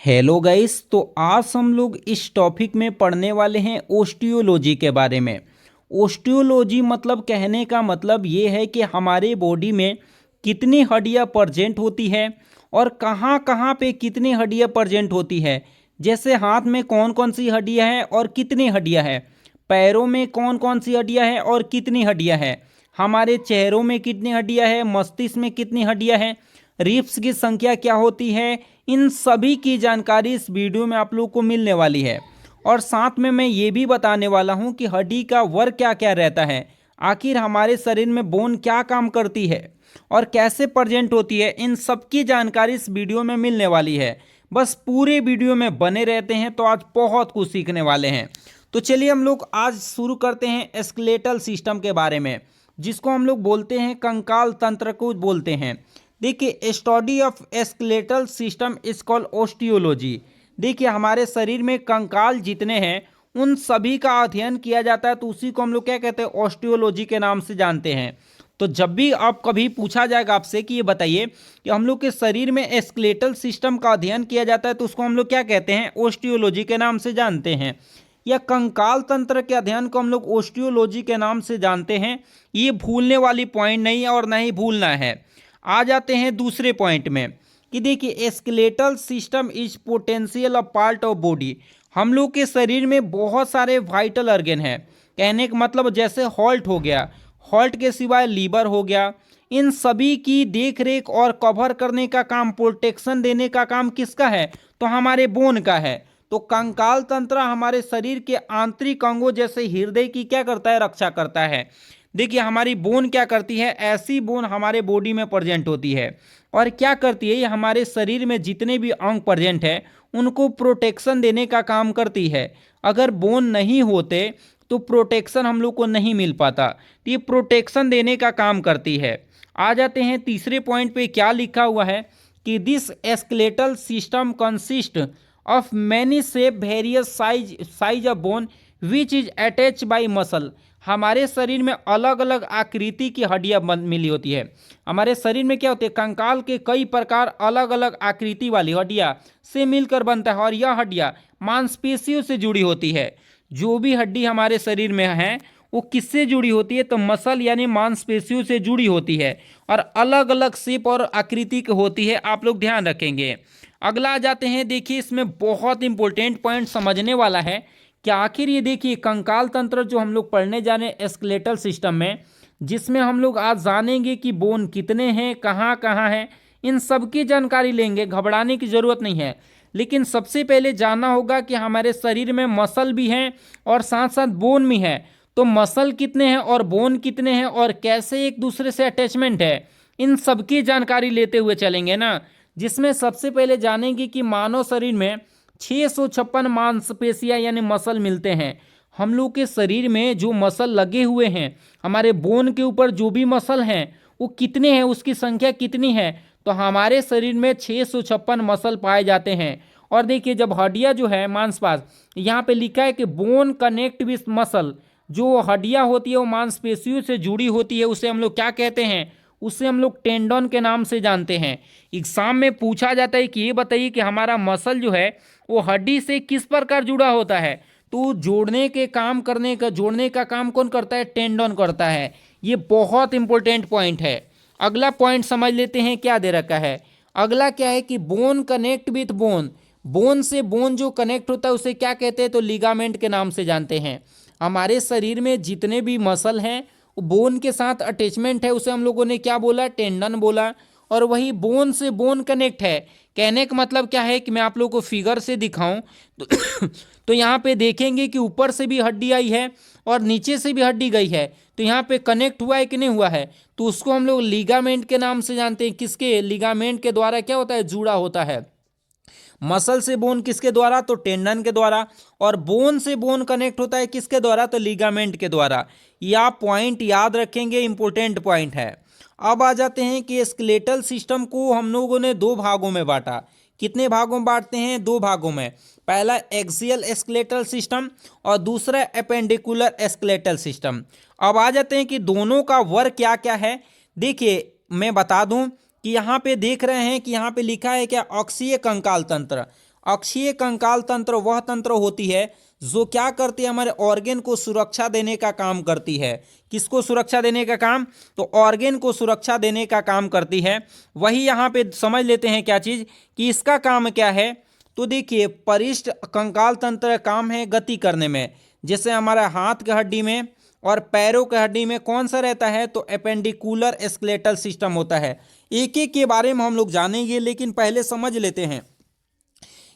Hello guys. तो आज हम लोग इस टॉपिक में पढ़ने वाले हैं ओस्टियोलॉजी के बारे में। ओस्टियोलॉजी मतलब कहने का मतलब ये है कि हमारे बॉडी में कितनी हड्डियां प्रेजेंट होती है और कहाँ कहाँ पे कितनी हड्डियां प्रेजेंट होती है। जैसे हाथ में कौन कौन सी हड्डियां हैं और कितनी हड्डियां हैं, पैरों में कौन कौन सी हड्डियां हैं और कितनी हड्डियां हैं, हमारे चेहरों में कितनी हड्डियां हैं, मस्तिष्क में कितनी हड्डियां हैं, रिब्स की संख्या क्या होती है। इन सभी की जानकारी इस वीडियो में आप लोग को मिलने वाली है। और साथ में मैं ये भी बताने वाला हूँ कि हड्डी का वर्क क्या क्या रहता है, आखिर हमारे शरीर में बोन क्या काम करती है और कैसे प्रेजेंट होती है। इन सब की जानकारी इस वीडियो में मिलने वाली है। बस पूरे वीडियो में बने रहते हैं तो आज बहुत कुछ सीखने वाले हैं। तो चलिए हम लोग आज शुरू करते हैं स्केलेटल सिस्टम के बारे में, जिसको हम लोग बोलते हैं कंकाल तंत्र को बोलते हैं। देखिए, study of skeletal system is called osteology. देखिए, हमारे शरीर में कंकाल जितने हैं उन सभी का अध्ययन किया जाता है, तो उसी को हम लोग क्या कहते हैं, ओस्टियोलॉजी के नाम से जानते हैं। तो जब भी आप कभी पूछा जाएगा आपसे कि ये बताइए कि हम लोग के शरीर में स्केलेटल सिस्टम का अध्ययन किया जाता है, तो उसको हम लोग क्या कहते हैं, ओस्टियोलॉजी के नाम से जानते हैं। या कंकाल तंत्र के अध्ययन को हम लोग ओस्टियोलॉजी के नाम से जानते हैं। ये भूलने वाली पॉइंट नहीं है और ना ही भूलना है। आ जाते हैं दूसरे पॉइंट में कि देखिए, skeletal system is potential of part of body. हम लोग के शरीर में बहुत सारे वाइटल ऑर्गन हैं। कहने का मतलब जैसे हॉल्ट हो गया, हॉल्ट के सिवाय लीवर हो गया, इन सभी की देख रेख और कवर करने का काम, प्रोटेक्शन देने का काम किसका है, तो हमारे बोन का है। तो कंकाल तंत्र हमारे शरीर के आंतरिक अंगों जैसे हृदय की क्या करता है, रक्षा करता है। देखिए, हमारी बोन क्या करती है, ऐसी बोन हमारे बॉडी में प्रेजेंट होती है और क्या करती है, ये हमारे शरीर में जितने भी अंग प्रेजेंट है उनको प्रोटेक्शन देने का काम करती है। अगर बोन नहीं होते तो प्रोटेक्शन हम लोग को नहीं मिल पाता, तो ये प्रोटेक्शन देने का काम करती है। आ जाते हैं तीसरे पॉइंट पे, क्या लिखा हुआ है कि this skeletal system consist of many shape various size of bone which is attach bye muscle. हमारे शरीर में अलग अलग आकृति की हड्डियां मिली होती है। हमारे शरीर में क्या होती है, कंकाल के कई प्रकार अलग अलग आकृति वाली हड्डियां से मिलकर बनता है और यह हड्डियां मांसपेशियों से जुड़ी होती है। जो भी हड्डी हमारे शरीर में है वो किससे जुड़ी होती है, तो मसल यानी मांसपेशियों से जुड़ी होती है और अलग अलग शेप और आकृति की होती है। आप लोग ध्यान रखेंगे। अगला आ जाते हैं। देखिए, इसमें बहुत इंपॉर्टेंट पॉइंट समझने वाला है कि आखिर ये देखिए, कंकाल तंत्र जो हम लोग पढ़ने जा रहे हैं स्केलेटल सिस्टम में, जिसमें हम लोग आज जानेंगे कि बोन कितने हैं, कहाँ कहाँ हैं, इन सब की जानकारी लेंगे। घबराने की ज़रूरत नहीं है। लेकिन सबसे पहले जानना होगा कि हमारे शरीर में मसल भी हैं और साथ साथ बोन भी है। तो मसल कितने हैं और बोन कितने हैं और कैसे एक दूसरे से अटैचमेंट है, इन सब की जानकारी लेते हुए चलेंगे ना। जिसमें सबसे पहले जानेंगे कि मानव शरीर में 656 मांसपेशियां यानी मसल मिलते हैं। हम लोग के शरीर में जो मसल लगे हुए हैं, हमारे बोन के ऊपर जो भी मसल हैं वो कितने हैं, उसकी संख्या कितनी है, तो हमारे शरीर में 656 मसल पाए जाते हैं। और देखिए, जब हड्डियां जो है मांसपेश, यहाँ पे लिखा है कि बोन कनेक्ट विथ मसल, जो हड्डियां होती है वो मांसपेशियों से जुड़ी होती है, उसे हम लोग क्या कहते हैं, उसे हम लोग टेंडन के नाम से जानते हैं। एग्जाम में पूछा जाता है कि ये बताइए कि हमारा मसल जो है वो हड्डी से किस प्रकार जुड़ा होता है, तो जोड़ने के काम करने का, जोड़ने का काम कौन करता है, टेंडन करता है। ये बहुत इंपॉर्टेंट पॉइंट है। अगला पॉइंट समझ लेते हैं, क्या दे रखा है। अगला क्या है कि bone connect with bone, bone से बोन जो कनेक्ट होता है उसे क्या कहते हैं, तो लिगामेंट के नाम से जानते हैं। हमारे शरीर में जितने भी मसल हैं बोन के साथ अटैचमेंट है, उसे हम लोगों ने क्या बोला, टेंडन बोला। और वही बोन से बोन कनेक्ट है। कहने का मतलब क्या है कि मैं आप लोगों को फिगर से दिखाऊं तो तो यहाँ पे देखेंगे कि ऊपर से भी हड्डी आई है और नीचे से भी हड्डी गई है, तो यहाँ पे कनेक्ट हुआ है कि नहीं हुआ है, तो उसको हम लोग लिगामेंट के नाम से जानते हैं। किसके, लिगामेंट के द्वारा क्या होता है, जुड़ा होता है। मसल से बोन किसके द्वारा, तो टेंडन के द्वारा। और बोन से बोन कनेक्ट होता है किसके द्वारा, तो लिगामेंट के द्वारा। यह पॉइंट याद रखेंगे, इंपॉर्टेंट पॉइंट है। अब आ जाते हैं कि स्केलेटल सिस्टम को हम लोगों ने दो भागों में बांटा। कितने भागों में बांटते हैं, दो भागों में। पहला एक्सियल स्केलेटल सिस्टम और दूसरा एपेंडिकुलर स्केलेटल सिस्टम। अब आ जाते हैं कि दोनों का वर्क क्या क्या है। देखिए, मैं बता दूं कि यहाँ पे देख रहे हैं कि यहाँ पे लिखा है क्या, अक्षीय कंकाल तंत्र। अक्षीय कंकाल तंत्र वह तंत्र होती है जो क्या करती है, हमारे ऑर्गेन को सुरक्षा देने का काम करती है। किसको सुरक्षा देने का काम? तो ऑर्गेन को सुरक्षा देने का काम करती है। वही यहाँ पे समझ लेते हैं क्या चीज कि इसका काम क्या है। तो देखिए, परिष्ठ कंकाल तंत्र का काम है गति करने में। जैसे हमारा हाथ के हड्डी में और पैरों के हड्डी में कौन सा रहता है? तो एपेंडिकुलर स्केलेटल सिस्टम होता है। एक एक के बारे में हम लोग जानेंगे, लेकिन पहले समझ लेते हैं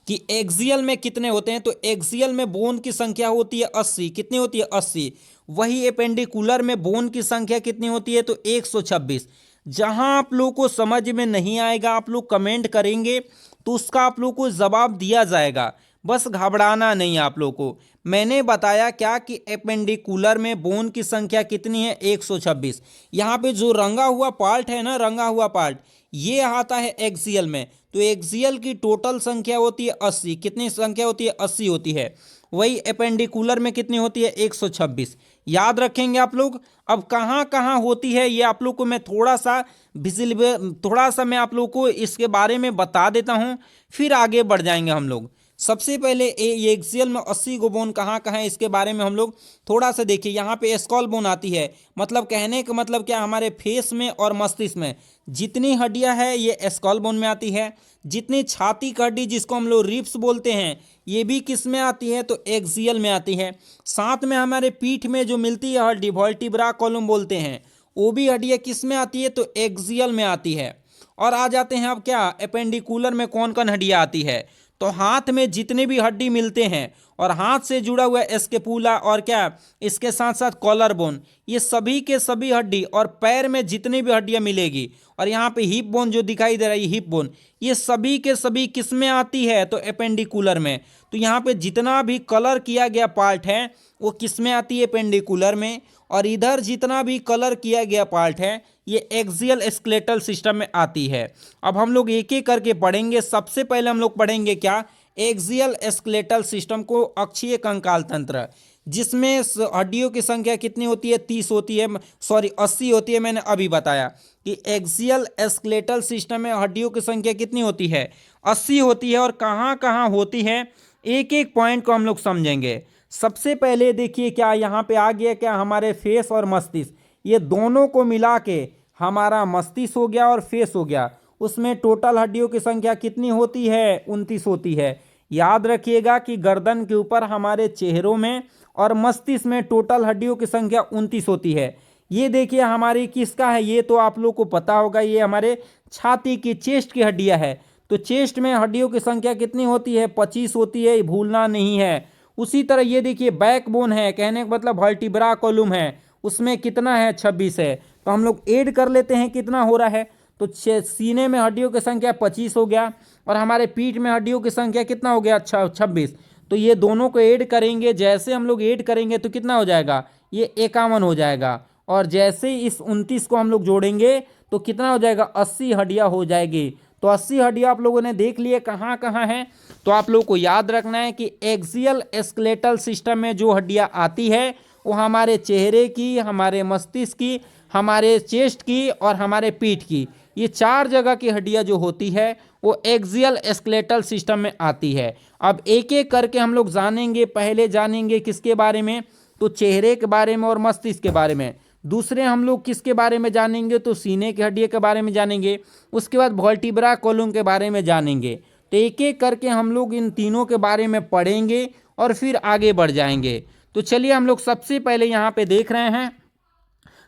कि एक्सियल में कितने होते हैं। तो एक्सियल में बोन की संख्या होती है 80। कितनी होती है? 80। वही एपेंडिकुलर में बोन की संख्या कितनी होती है? तो 126। जहां आप लोग को समझ में नहीं आएगा, आप लोग कमेंट करेंगे तो उसका आप लोग को जवाब दिया जाएगा, बस घबराना नहीं आप लोग को। मैंने बताया क्या कि एपेंडिकुलर में बोन की संख्या कितनी है? 126। यहाँ पे जो रंगा हुआ पार्ट है ना, रंगा हुआ पार्ट, ये आता है एक्सियल में। तो एक्सियल की टोटल संख्या होती है 80। कितनी संख्या होती है? 80 होती है। वही एपेंडिकुलर में कितनी होती है? 126। याद रखेंगे आप लोग। अब कहाँ कहाँ होती है ये आप लोग को मैं थोड़ा सा मैं आप लोग को इसके बारे में बता देता हूँ, फिर आगे बढ़ जाएंगे हम लोग। सबसे पहले ये एक्सियल में 80 गो बोन कहाँ कहाँ है इसके बारे में हम लोग थोड़ा सा देखिए। यहाँ पे स्कॉल बोन आती है, मतलब कहने का मतलब क्या, हमारे फेस में और मस्तिष्क में जितनी हड्डियाँ हैं ये स्कॉल बोन में आती है। जितनी छाती की हड्डी जिसको हम लोग रिब्स बोलते हैं, ये भी किस में आती है? तो एक्सियल में आती है। साथ में हमारे पीठ में जो मिलती है हड्डी, वर्टिब्रा कॉलम बोलते हैं, वो भी हड्डियाँ किस में आती है? तो एक्सियल में आती है। और आ जाते हैं अब क्या, एपेंडिकुलर में कौन कौन हड्डियाँ आती है? तो हाथ में जितने भी हड्डी मिलते हैं और हाथ से जुड़ा हुआ स्केपुला और क्या, इसके साथ साथ कॉलर बोन, ये सभी के सभी हड्डी, और पैर में जितनी भी हड्डियां मिलेगी, और यहाँ पे हिप बोन जो दिखाई दे रहा है, हिप बोन, ये सभी के सभी किस में आती है? तो एपेंडिकुलर में। तो यहाँ पे जितना भी कलर किया गया पार्ट है वो किस में आती है? एपेंडिकुलर में। और इधर जितना भी कलर किया गया पार्ट है ये एक्सियल स्केलेटल सिस्टम में आती है। अब हम लोग एक एक करके पढ़ेंगे। सबसे पहले हम लोग पढ़ेंगे क्या? एक्सियल स्केलेटल सिस्टम को, अक्षीय कंकाल तंत्र, जिसमें हड्डियों की संख्या कितनी होती है? 30 होती है, सॉरी 80 होती है। मैंने अभी बताया कि एक्सियल स्केलेटल सिस्टम में हड्डियों की संख्या कितनी होती है? 80 होती है। और कहाँ कहाँ होती है, एक एक पॉइंट को हम लोग समझेंगे। सबसे पहले देखिए क्या यहाँ पे आ गया, क्या हमारे फेस और मस्तिष्क, ये दोनों को मिला के हमारा मस्तिष्क हो गया और फेस हो गया। उसमें टोटल हड्डियों की संख्या कितनी होती है? 29 होती है। याद रखिएगा कि गर्दन के ऊपर हमारे चेहरों में और मस्तिष्क में टोटल हड्डियों की संख्या 29 होती है। ये देखिए हमारी किसका है, ये तो आप लोग को पता होगा, ये हमारे छाती की, चेस्ट की हड्डियां है। तो चेस्ट में हड्डियों की संख्या कितनी होती है? 25 होती है, भूलना नहीं है। उसी तरह ये देखिए बैकबोन है, कहने का मतलब वर्टिब्रा कॉलम है, उसमें कितना है? 26 है। तो हम लोग ऐड कर लेते हैं कितना हो रहा है। तो सीने में हड्डियों की संख्या 25 हो गया, और हमारे पीठ में हड्डियों की संख्या कितना हो गया? 26। तो ये दोनों को ऐड करेंगे, जैसे हम लोग ऐड करेंगे तो कितना हो जाएगा? ये 51 हो जाएगा। और जैसे इस 29 को हम लोग जोड़ेंगे तो कितना हो जाएगा? 80 हड्डियाँ हो जाएगी। तो 80 हड्डियाँ आप लोगों ने देख लिए कहाँ कहाँ हैं। तो आप लोग को याद रखना है कि एक्सियल स्केलेटल सिस्टम में जो हड्डियाँ आती है वो हमारे चेहरे की, हमारे मस्तिष्क की, हमारे चेस्ट की और हमारे पीठ की, ये 4 जगह की हड्डियाँ जो होती है वो एक्सियल स्केलेटल सिस्टम में आती है। अब एक एक करके हम लोग जानेंगे। पहले जानेंगे किसके बारे में? तो चेहरे के बारे में और मस्तिष्क के बारे में। दूसरे हम लोग किसके बारे में जानेंगे? तो सीने की हड्डियों के बारे में जानेंगे। उसके बाद वर्टिब्रा कॉलम के बारे में जानेंगे। तो एक एक करके हम लोग इन तीनों के बारे में पढ़ेंगे और फिर आगे बढ़ जाएंगे। तो चलिए हम लोग सबसे पहले यहाँ पे देख रहे हैं।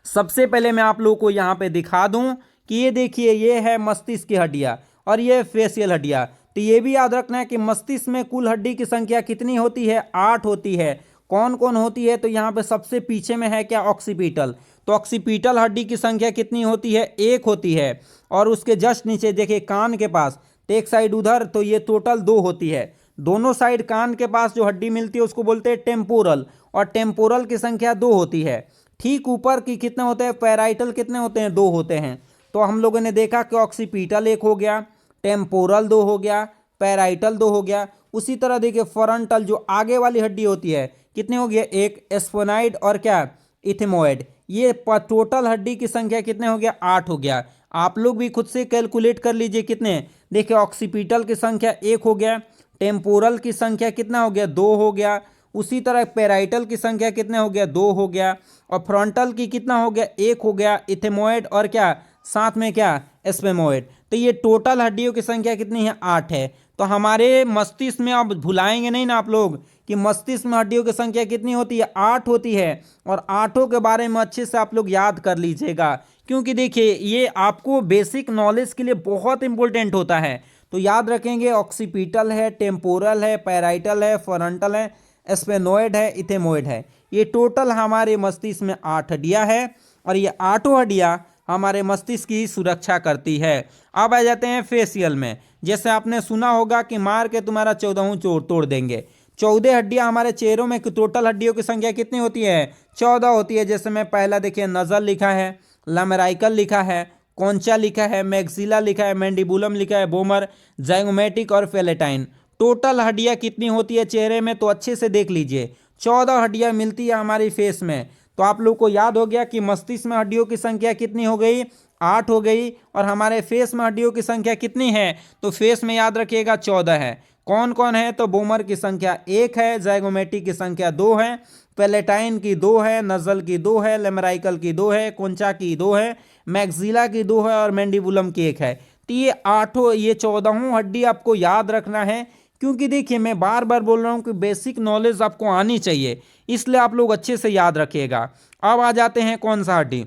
सबसे पहले मैं आप लोगों को यहाँ पे दिखा दूं कि ये देखिए, ये है मस्तिष्क की हड्डियाँ और ये फेशियल हड्डियाँ। तो ये भी याद रखना है कि मस्तिष्क में कुल हड्डी की संख्या कितनी होती है? 8 होती है। कौन कौन होती है? तो यहाँ पे सबसे पीछे में है क्या? ऑक्सीपिटल। तो ऑक्सीपिटल हड्डी की संख्या कितनी होती है? 1 होती है। और उसके जस्ट नीचे देखिए कान के पास, तो एक साइड उधर, तो ये टोटल 2 होती है। दोनों साइड कान के पास जो हड्डी मिलती है उसको बोलते हैं टेम्पोरल, और टेम्पोरल की संख्या 2 होती है। ठीक ऊपर की कितने होते हैं? पैराइटल कितने होते हैं? 2 होते हैं। तो हम लोगों ने देखा कि ऑक्सीपिटल 1 हो गया, टेम्पोरल 2 हो गया, पैराइटल 2 हो गया। उसी तरह देखिए फ्रंटल जो आगे वाली हड्डी होती है कितने हो गया? 1, एस्फोनाइड और क्या? इथेमोइड। ये टोटल हड्डी की संख्या कितने हो गया? 8 हो गया। आप लोग भी खुद से कैलकुलेट कर लीजिए कितने। देखिए ऑक्सीपिटल की संख्या 1 हो गया, टेम्पोरल की संख्या कितना हो गया, 2 हो गया। उसी तरह पेराइटल की संख्या कितने हो गया, 2 हो गया। और फ्रंटल की कितना हो गया, 1 हो गया। इथेमोइड और क्या साथ में क्या, एस्पेमोइड। तो ये टोटल हड्डियों की संख्या कितनी है, 8 है। तो हमारे मस्तिष्क में अब भुलाएंगे नहीं ना आप लोग कि मस्तिष्क में हड्डियों की संख्या कितनी होती है, 8 होती है। और आठों के बारे में अच्छे से आप लोग याद कर लीजिएगा, क्योंकि देखिए ये आपको बेसिक नॉलेज के लिए बहुत इंपॉर्टेंट होता है। तो याद रखेंगे, ऑक्सीपिटल है, टेम्पोरल है, पैराइटल है, फ्रंटल है, स्पेनोइड है, इथेमोइड है। ये टोटल हमारे मस्तिष्क में 8 हड्डियां है और ये 8 हड्डियां हमारे मस्तिष्क की सुरक्षा करती है। अब आ जाते हैं फेशियल में। जैसे आपने सुना होगा कि मार के तुम्हारा 14वां जोड़ तोड़ देंगे। 14 हड्डियां हमारे चेहरों में, टोटल हड्डियों की संख्या कितनी होती है, 14 होती है। जैसे मैं पहला देखिए, नजल लिखा है, लमेराइकल लिखा है, कॉन्चा लिखा है, मैक्सिला लिखा है, मैंडिबुलम लिखा है, बोमर, जाइगोमेटिक और फेलेटाइन। टोटल हड्डियां कितनी होती है चेहरे में, तो अच्छे से देख लीजिए, 14 हड्डियां मिलती है हमारी फेस में। तो आप लोग को याद हो गया कि मस्तिष्क में हड्डियों की संख्या कितनी हो गई, 8 हो गई। और हमारे फेस में हड्डियों की संख्या कितनी है, तो फेस में याद रखिएगा 14 है। कौन कौन है, तो बोमर की संख्या 1 है, जाइगोमेटिक की संख्या 2 है, पेलेटाइन की 2 है, नजल की 2 है, लेमराइकल की 2 है, कोंचा की 2 है, मैक्सिला की 2 है और मैंडिबुलम की 1 है। तो ये 8 ये 14 हड्डी आपको याद रखना है, क्योंकि देखिए मैं बार बार बोल रहा हूँ कि बेसिक नॉलेज आपको आनी चाहिए, इसलिए आप लोग अच्छे से याद रखिएगा। अब आ जाते हैं कौन सा हड्डी।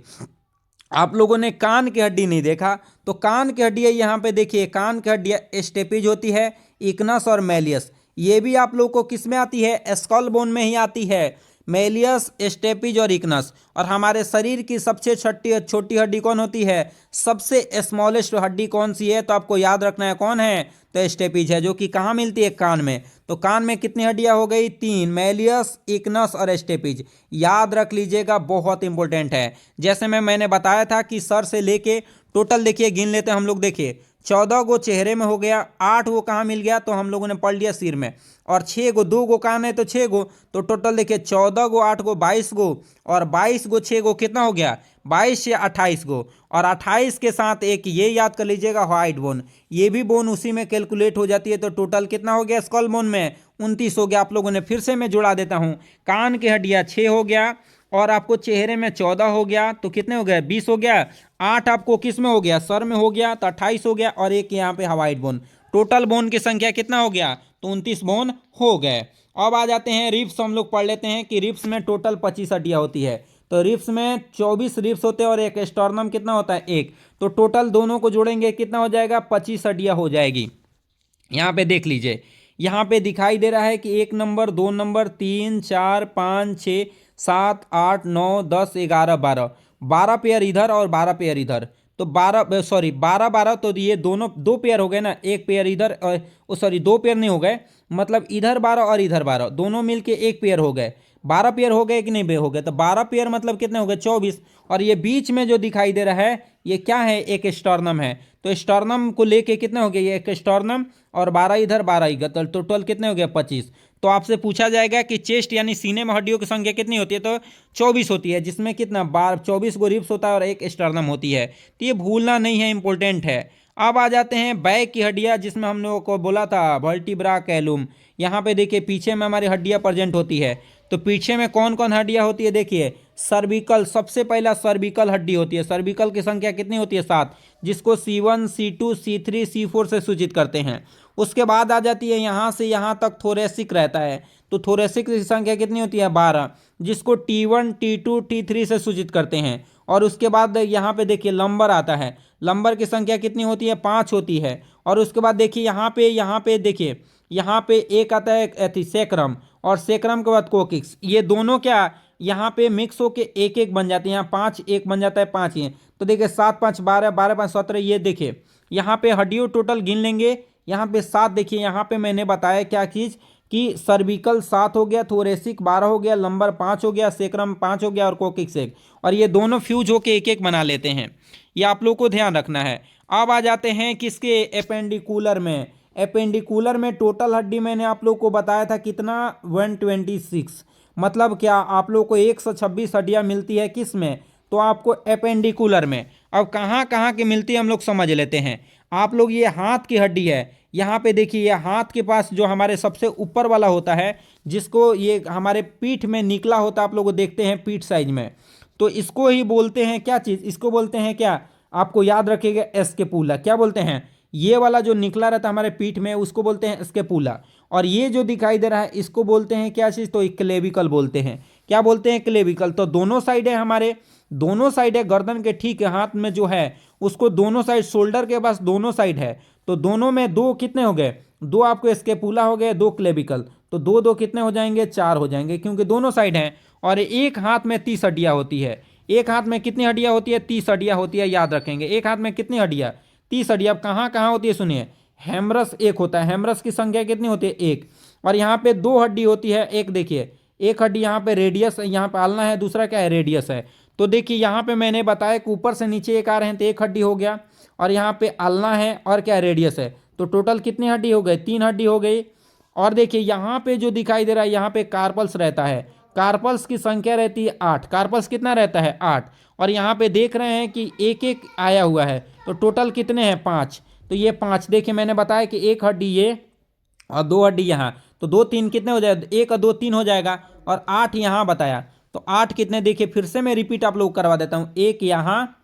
आप लोगों ने कान की हड्डी नहीं देखा, तो कान की हड्डी यहाँ पे देखिए, कान की हड्डी स्टेपिज होती है, इक्नस और मेलियस। ये भी आप लोग को किस में आती है, स्कल बोन में ही आती है, मेलियस, स्टेपिज और इक्नस। और हमारे शरीर की सबसे छोटी हड्डी कौन होती है, सबसे स्मॉलेस्ट हड्डी कौन सी है, तो आपको याद रखना है कौन है, तो स्टेपिज है, जो कि कहाँ मिलती है, कान में। तो कान में कितनी हड्डियां हो गई, 3, मेलियस, इक्नस और स्टेपिज। याद रख लीजिएगा, बहुत इंपॉर्टेंट है। जैसे मैंने बताया था कि सर से लेके टोटल देखिए गिन लेते हैं हम लोग, देखिए 14 गो चेहरे में हो गया, 8 गो कहाँ मिल गया, तो हम लोगों ने पढ़ लिया सिर में। और 6 गो, 2 गो कान है तो 6 गो, तो टोटल देखिए 14 गो, 8 गो, 22 गो। और 22 गो 6 गो कितना हो गया, 22 से 28 गो। और 28 के साथ एक ये याद कर लीजिएगा, व्हाइट बोन, ये भी बोन उसी में कैलकुलेट हो जाती है। तो टोटल कितना हो गया स्कल बोन में, 29 हो गया। आप लोगों ने फिर से मैं जुड़ा देता हूँ, कान की हड्डियाँ 6 हो गया, और आपको चेहरे में 14 हो गया, तो कितने हो गए, 20 हो गया। 8 आपको किस में हो गया, सर में हो गया, तो 28 हो गया। और एक यहाँ पे व्हाइट बोन, टोटल बोन की संख्या कितना हो गया, तो 29 बोन हो गए। अब आ जाते हैं रिब्स। हम लोग पढ़ लेते हैं कि रिब्स में टोटल 25 हड्डियाँ होती है। तो रिब्स में 24 रिब्स होते हैं और एक स्टर्नम कितना होता है, 1। तो टोटल दोनों को जोड़ेंगे कितना हो जाएगा, 25 हड्डियाँ हो जाएगी। यहाँ पे देख लीजिए, यहाँ पे दिखाई दे रहा है कि 1 नंबर, 2 नंबर, 3, 4, 5, 6, 7, 8, 9, 10, 11, 12, 12 पेयर इधर और 12 पेयर इधर। तो 12 12, तो ये दोनों 2 पेयर हो गए ना, 1 पेयर इधर और 2 पेयर नहीं हो गए, मतलब इधर 12 और इधर 12, दोनों मिलके 1 पेयर हो गए। 12 पेयर हो गए कि नहीं हो गए, तो 12 पेयर मतलब कितने हो गए, 24। और ये बीच में जो दिखाई दे रहा है ये क्या है, एक स्टर्नम है। तो स्टर्नम को लेके कितने हो गए, ये एक स्टर्नम और 12 इधर 12 इधर, तो टोटल कितने हो गए, 25। तो आपसे पूछा जाएगा कि चेस्ट यानी सीने में हड्डियों की संख्या कितनी होती है, तो 24 होती है, जिसमें कितना 24 गो रिब्स होता है और एक स्टर्नम होती है। तो ये भूलना नहीं है, इंपॉर्टेंट है। अब आ जाते हैं बैक की हड्डियां, जिसमें हम लोगों को बोला था वर्टिब्रा कैलुम। यहाँ पे देखिए पीछे में हमारी हड्डियां प्रेजेंट होती है। तो पीछे में कौन कौन हड्डियां होती है, देखिए सर्विकल, सबसे पहला सर्विकल हड्डी होती है। सर्विकल की संख्या कितनी होती है, 7, जिसको C1, C2, C3, C4 से सूचित करते हैं। उसके बाद आ जाती है यहाँ से यहाँ तक थोरेसिक रहता है। तो थोरेसिक की संख्या कितनी होती है, 12, जिसको T1, T2, T3 से सूचित करते हैं। और उसके बाद यहाँ पे देखिए लंबर आता है। लंबर की संख्या कितनी होती है, 5 होती है। और उसके बाद देखिए यहाँ पे देखिए यहाँ पे एक आता है सेक्रम, और सेक्रम के बाद कोकिक्स। ये दोनों क्या यहाँ पे मिक्स होके एक एक बन जाते हैं। यहाँ 5 एक बन जाता है, 5 ही। तो देखिए 7 5 12, 12 5 17। ये देखिए यहाँ पे हड्डियों टोटल गिन लेंगे, यहाँ पे 7। देखिए यहाँ पे मैंने बताया क्या चीज़ कि सर्विकल 7 हो गया, थोरेसिक 12 हो गया, लंबर 5 हो गया, सेक्रम 5 हो गया और कोकिक्स 1। और ये दोनों फ्यूज होके एक एक बना लेते हैं। ये आप लोग को ध्यान रखना है। अब आ जाते हैं किसके, एपेंडिकुलर में। एपेंडिकुलर में टोटल हड्डी मैंने आप लोग को बताया था कितना, 126। मतलब क्या, आप लोग को 126 हड्डियाँ मिलती है किस में, तो आपको एपेंडिकुलर में। अब कहाँ कहाँ की मिलती है हम लोग समझ लेते हैं। आप लोग ये हाथ की हड्डी है, यहाँ पे देखिए ये हाथ के पास जो हमारे सबसे ऊपर वाला होता है, जिसको ये हमारे पीठ में निकला होता है, आप लोग देखते हैं पीठ साइज में, तो इसको ही बोलते हैं क्या चीज़, इसको बोलते हैं क्या, आपको याद रखिएगा स्केपुला। क्या बोलते हैं, ये वाला जो निकला रहता है हमारे पीठ में उसको बोलते हैं स्केपुला। और ये जो दिखाई दे रहा है इसको बोलते हैं क्या चीज़, तो क्लेविकल बोलते हैं। क्या बोलते हैं, क्लेविकल। तो दोनों साइड है हमारे, दोनों साइड है गर्दन के ठीक हाथ में जो है उसको दोनों साइड, शोल्डर के पास दोनों साइड है, तो दोनों में दो कितने हो गए, दो आपको स्केपुला हो गए, दो क्लेविकल, तो दो दो कितने हो जाएंगे, चार हो जाएंगे, क्योंकि दोनों साइड हैं। और एक हाथ में 30 हड्डियां होती है, एक हाथ में कितनी हड्डियां होती है, 30 हड्डियां होती है, याद रखेंगे। एक हाथ में कितनी हड्डियां, 30 हड्डियां। अब कहाँ कहाँ होती है सुनिए, हेमरस एक होता है, हेमरस की संख्या कितनी होती है, एक। और यहाँ पे दो हड्डी होती है, एक देखिए, एक हड्डी यहाँ पे रेडियस, यहाँ पे आलना है, दूसरा क्या है, रेडियस है। तो देखिए यहाँ पे मैंने बताया कि ऊपर से नीचे एक आ रहे हैं, तो एक हड्डी हो गया, और यहाँ पे आलना है और क्या रेडियस है, तो टोटल कितनी हड्डी हो गई, 3 हड्डी हो गई। और देखिए यहाँ पे जो दिखाई दे रहा है, यहाँ पे कार्पल्स रहता है, कार्पल्स की संख्या रहती है 8, कार्पल्स कितना रहता है, 8। और यहाँ पे देख रहे हैं कि एक एक आया हुआ है, तो टोटल कितने हैं, 5। तो ये 5, देखिए मैंने बताया कि एक हड्डी ये और दो हड्डी यहाँ, तो दो तीन कितने हो जाएगा, एक और दो तीन हो जाएगा, और 8 यहाँ बताया, तो 8 कितने, देखिए फिर से मैं रिपीट आप लोग करवा देता हूँ, एक यहाँ,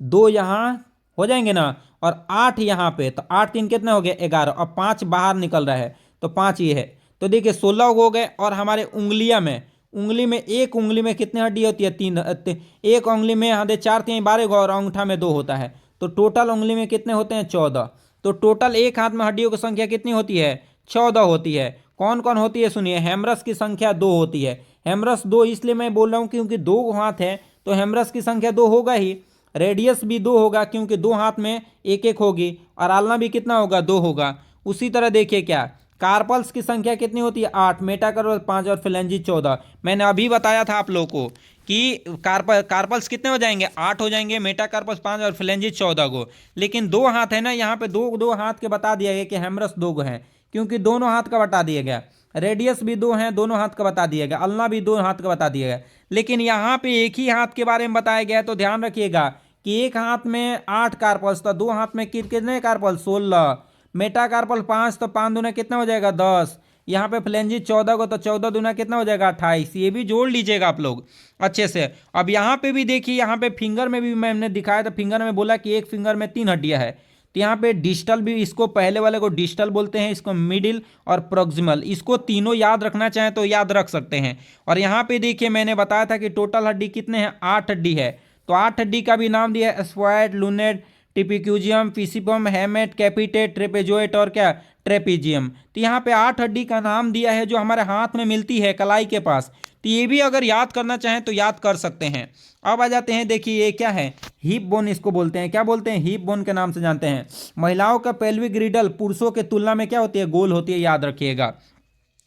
दो यहाँ हो जाएंगे ना, और 8 यहाँ पे, तो 8 तीन कितने हो गए, 11, और 5 बाहर निकल रहा है, तो 5 ये है। तो देखिए 16 हो गए। और हमारे उंगलियां में, उंगली में, एक उंगली में कितनी हड्डी होती है, 3, एक उंगली में यहाँ दे 4 3 12 और अंगूठा में 2 होता है, तो टोटल उंगली में कितने होते हैं, 14। तो टोटल एक हाथ में हड्डियों की संख्या कितनी होती है, 14 होती है। कौन कौन होती है सुनिए, हेमरस की संख्या 2 होती है। हेमरस 2 इसलिए मैं बोल रहा हूँ क्योंकि 2 हाथ है, तो हेमरस की संख्या 2 होगा ही। रेडियस भी 2 होगा क्योंकि 2 हाथ में एक एक होगी, और आलना भी कितना होगा, 2 होगा। उसी तरह देखिए क्या, कार्पल्स की संख्या कितनी होती है, 8, मेटाकार्पल 5 और फ्लेंजी 14। मैंने अभी बताया था आप लोगों को कि कार्पल्स कितने हो जाएंगे, 8 हो जाएंगे, मेटाकार्पल्स 5 और फ्लेंजी 14 को। लेकिन 2 हाथ है ना, यहाँ पे दो दो हाथ के बता दिया गया कि हेमरस 2 गो हैं, क्योंकि दोनों हाथ का बता दिया गया। रेडियस भी 2 हैं, दोनों हाथ का बता दिया गया। अल्ना भी 2 हाथ का बता दिया गया। लेकिन यहाँ पे एक ही हाथ के बारे में बताया गया है, तो ध्यान रखिएगा कि एक हाथ में 8 कार्पल्स, तो 2 हाथ में कितने कार्पल, 16। मेटाकार्पल 5, तो 5 दूना कितना हो जाएगा, 10। यहाँ पे फ्लेंजी 14 को, तो 14 दूना कितना हो जाएगा, 28। ये भी जोड़ लीजिएगा आप लोग अच्छे से। अब यहाँ पे भी देखिए, यहाँ पे फिंगर में भी मैंने दिखाया था, फिंगर में बोला कि एक फिंगर में 3 हड्डियां है, तो यहाँ पे डिस्टल भी, इसको पहले वाले को डिस्टल बोलते हैं, इसको मिडिल और प्रोक्सिमल, इसको तीनों याद रखना चाहें तो याद रख सकते हैं। और यहाँ पे देखिए मैंने बताया था कि टोटल हड्डी कितने हैं, 8 हड्डी है, तो 8 हड्डी का भी नाम दिया है, स्क्वाड, लूनेट, टिपिक्यूजियम, फिसिपम, हेमेट, कैपिटेट, ट्रेपेजोइट और क्या, ट्रेपीजियम। तो यहाँ पे 8 हड्डी का नाम दिया है जो हमारे हाथ में मिलती है कलाई के पास, तो ये भी अगर याद करना चाहें तो याद कर सकते हैं। अब आ जाते हैं, देखिए ये क्या है, हिप बोन इसको बोलते हैं। क्या बोलते हैं, हिप बोन के नाम से जानते हैं। महिलाओं का पेल्विक ग्रिडल पुरुषों के तुलना में क्या होती है, गोल होती है, याद रखिएगा,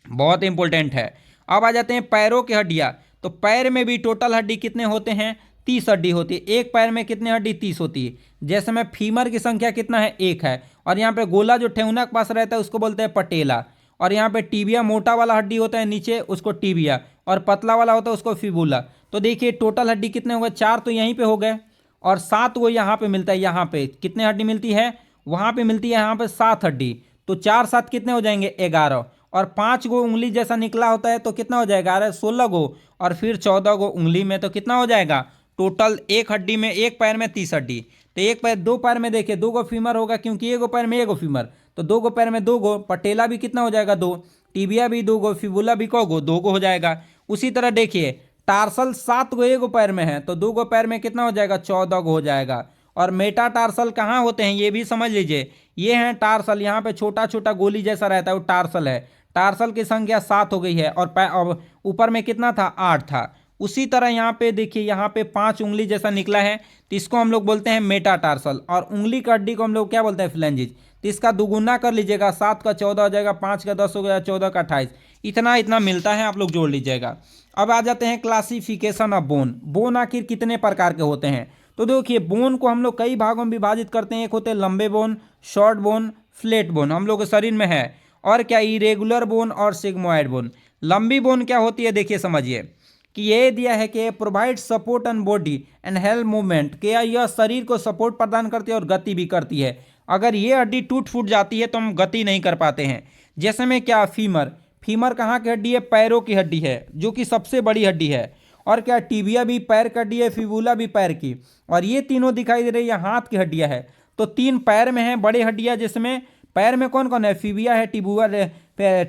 बहुत इंपॉर्टेंट है। अब आ जाते हैं पैरों की हड्डियां, तो पैर में भी टोटल हड्डी कितने होते हैं, 30 हड्डी होती है। एक पैर में कितने हड्डी, 30 होती है। जैसे में फीमर की संख्या कितना है, 1 है। और यहाँ पे गोला जो ठेहुना के पास रहता है उसको बोलते हैं पटेला। और यहाँ पे टीबिया मोटा वाला हड्डी होता है नीचे, उसको टीबिया, और पतला वाला होता है उसको फिबुला। तो देखिए टोटल हड्डी कितने हो गए, 4 तो यहीं पे हो गए, और 7 वो यहाँ पे मिलता है। यहाँ पे कितने हड्डी मिलती है, वहाँ पे मिलती है यहाँ पे 7 हड्डी, तो 4 7 कितने हो जाएंगे, 11। और 5 गो उंगली जैसा निकला होता है तो कितना हो जाएगा, अरे 16 गो, और फिर 14 गो उंगली में, तो कितना हो जाएगा टोटल, एक हड्डी में, एक पैर में 30 हड्डी। तो एक पैर, 2 पैर में देखिए 2 गो फीमर होगा, क्योंकि 1 गो पैर में 1 गो फीमर, तो 2 गो पैर में 2 गो, पटेला भी कितना हो जाएगा, 2, टीबिया भी 2 गो, फिबुला भी को गो, 2 गो हो जाएगा। उसी तरह देखिए टार्सल 7 गो 1 गो पैर में है, तो 2 गो पैर में कितना हो जाएगा, 14 गो हो जाएगा। और मेटा टार्सल कहाँ होते हैं ये भी समझ लीजिए, ये हैं टार्सल, यहाँ पे छोटा छोटा गोली जैसा रहता है वो टार्सल है। टार्सल की संख्या 7 हो गई है, और ऊपर में कितना था, 8 था। उसी तरह यहाँ पे देखिए, यहाँ पे 5 उंगली जैसा निकला है, तो इसको हम लोग बोलते हैं मेटाटार्सल। और उंगली की हड्डी को हम लोग क्या बोलते हैं, फ्लेंजिज। तो इसका दुगुना कर लीजिएगा, 7 का 14 हो जाएगा, 5 का 10 हो गया, 14 का 28, इतना इतना मिलता है, आप लोग जोड़ लीजिएगा। अब आ जाते हैं क्लासिफिकेशन ऑफ बोन। बोन आखिर कितने प्रकार के होते हैं, तो देखिए बोन को हम लोग कई भागों में विभाजित करते हैं। एक होते हैं लंबे bone, short bone, flat bone, हम लोग के शरीर में है। और क्या, इरेगुलर बोन और सिग्मोइड बोन। लंबी बोन क्या होती है, देखिए समझिए कि ये दिया है कि provide support and body and health movement, कि यह शरीर को सपोर्ट प्रदान करती है और गति भी करती है। अगर ये हड्डी टूट फूट जाती है तो हम गति नहीं कर पाते हैं। जैसे में क्या, फीमर, फीमर कहाँ की हड्डी है, पैरों की हड्डी है, जो कि सबसे बड़ी हड्डी है। और क्या, टिबिया भी पैर की हड्डी है, फिबुला भी पैर की, और ये तीनों दिखाई दे रही है हाथ की हड्डियां है। तो तीन पैर में है बड़े हड्डियां, जिसमें पैर में कौन कौन है, फिबिया है, टिबुआ,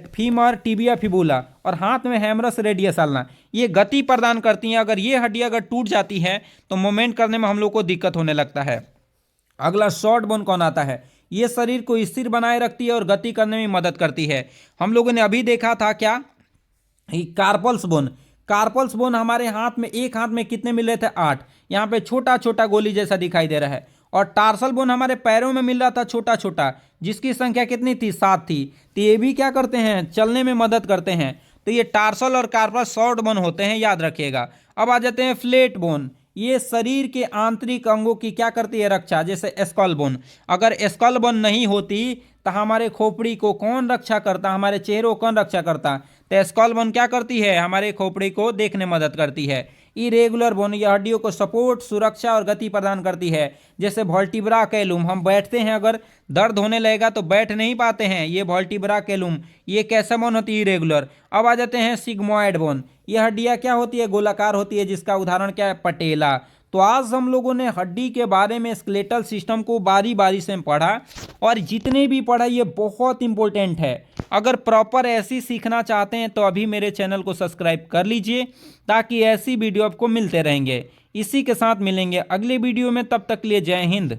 फीमर, टिबिया, फिबुला, और हाथ में हैमरस रेडियस अल्ना। ये गति प्रदान करती हैं। अगर ये हड्डियां अगर टूट जाती है तो मूवमेंट करने में हम लोग को दिक्कत होने लगता है। अगला शॉर्ट बोन कौन आता है, ये शरीर को स्थिर बनाए रखती है और गति करने में मदद करती है। हम लोगों ने अभी देखा था क्या, कार्पल्स बोन। कार्पल्स बोन हमारे हाथ में, एक हाथ में कितने मिल रहे थे, 8। यहाँ पे छोटा छोटा गोली जैसा दिखाई दे रहा है। और टार्सल बोन हमारे पैरों में मिल रहा था छोटा छोटा, जिसकी संख्या कितनी थी, 7 थी। तो ये भी क्या करते हैं, चलने में मदद करते हैं। तो ये टार्सल और कार्पल शॉर्ट बोन होते हैं, याद रखिएगा। अब आ जाते हैं फ्लैट बोन। ये शरीर के आंतरिक अंगों की क्या करती है, रक्षा। जैसे स्कल बोन, अगर स्कल बोन नहीं होती तो हमारे खोपड़ी को कौन रक्षा करता, हमारे चेहरे को कौन रक्षा करता। तो स्कल बोन क्या करती है, हमारे खोपड़ी को देखने में मदद करती है। इरेगुलर बोन, ये हड्डियों को सपोर्ट, सुरक्षा और गति प्रदान करती है। जैसे वर्टिब्रा कैलुम, हम बैठते हैं, अगर दर्द होने लगेगा तो बैठ नहीं पाते हैं, ये वर्टिब्रा कैलुम, ये कैसा बोन होती है, इरेगुलर। अब आ जाते हैं सिग्मोइड बोन। ये हड्डियां क्या होती है, गोलाकार होती है, जिसका उदाहरण क्या है, पटेला। तो आज हम लोगों ने हड्डी के बारे में, स्केलेटल सिस्टम को बारी बारी से पढ़ा, और जितने भी पढ़ा ये बहुत इंपॉर्टेंट है। अगर प्रॉपर ऐसी सीखना चाहते हैं तो अभी मेरे चैनल को सब्सक्राइब कर लीजिए, ताकि ऐसी वीडियो आपको मिलते रहेंगे। इसी के साथ मिलेंगे अगले वीडियो में, तब तक के लिए जय हिंद।